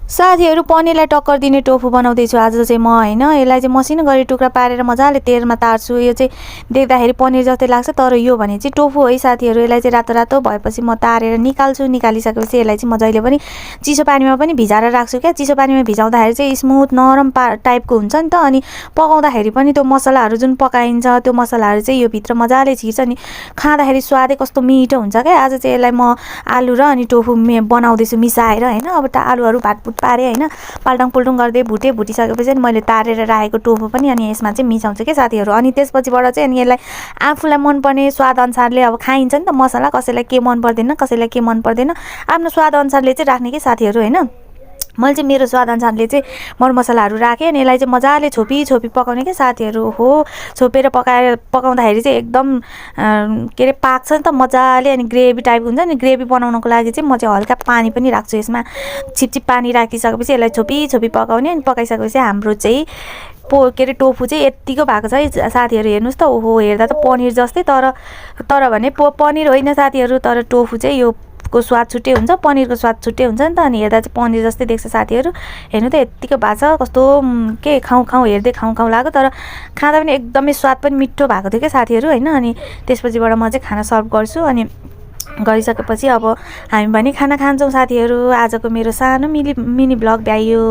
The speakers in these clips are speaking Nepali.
साथीहरू पनिरलाई टक्कर दिने टोफू बनाउँदैछु आज चाहिँ म हैन। यसलाई चाहिँ मसिनो गरी टुक्रा पारेर मजाले तेलमा तार्छु। यो चाहिँ देख्दाखेरि पनिर जस्तै लाग्छ तर यो भने चाहिँ टोफू है साथीहरू। यसलाई चाहिँ रातो रातो भएपछि म तारेर निकाल्छु। निकालिसकेपछि यसलाई चाहिँ म जहिले पनि चिसो पानीमा पनि भिजाएर राख्छु क्या। चिसो पानीमा भिजाउँदाखेरि चाहिँ स्मुथ नरम टाइपको हुन्छ नि त। अनि पकाउँदाखेरि पनि त्यो मसलाहरू जुन पकाइन्छ त्यो मसलाहरू चाहिँ यो भित्र मजाले छिर्छ नि, खाँदाखेरि स्वादै कस्तो मिठो हुन्छ क्या। आज चाहिँ यसलाई म आलु र अनि टोफू बनाउँदैछु मिसाएर हैन। अब त आलुहरू भातभुट पारे हैन, पाल्टङ पुल्टुङ गर्दै भुटिसकेपछि अनि मैले तारेर राखेको टोफू पनि अनि यसमा चाहिँ मिसाउँछु के साथीहरू। अनि त्यसपछिबाट चाहिँ अनि यसलाई आफूलाई मनपर्ने स्वाद अनुसारले अब खाइन्छ नि त मसला, कसैलाई के मन पर्दैन कसैलाई के मन पर्दैन, आफ्नो स्वाद अनुसारले चाहिँ राख्ने के साथीहरू हैन। मैले चाहिँ मेरो स्वाद अनुसारले चाहिँ मरमसलाहरू राखेँ अनि यसलाई चाहिँ मजाले छोपी पकाउने क्या साथीहरू। हो छोपेर पकाउँदाखेरि चाहिँ एकदम के अरे पाक्छ नि त मजाले। अनि ग्रेभी टाइपको हुन्छ नि, ग्रेभी बनाउनको लागि चाहिँ म चाहिँ हल्का पानी पनि राख्छु यसमा। छिपछिप पानी राखिसकेपछि यसलाई छोपी पकाउने। अनि पकाइसकेपछि हाम्रो चाहिँ के अरे टोफू चाहिँ यत्तिको भएको छ है साथीहरू। हेर्नुहोस् त, ओहो हेर्दा त पनिर जस्तै तर भने पनिर होइन साथीहरू। तर टोफू चाहिँ यो को स्वाद छुट्टै हुन्छ, पनिरको स्वाद छुट्टै हुन्छ नि त। अनि हेर्दा चाहिँ पनिर जस्तै देख्छ साथीहरू। हेर्नु त यत्तिको भएको छ, कस्तो के खाउँ हेर्दै खाउँ लाग्यो तर खाँदा पनि एकदमै स्वाद पनि मिठो भएको थियो क्या साथीहरू हैन। अनि त्यसपछिबाट म चाहिँ खाना सर्भ गर्छु। अनि गरिसकेपछि अब हामी पनि खाना खान्छौँ साथीहरू। आजको मेरो सानो मिनी ब्लग भ्याइयो।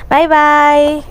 Bye by.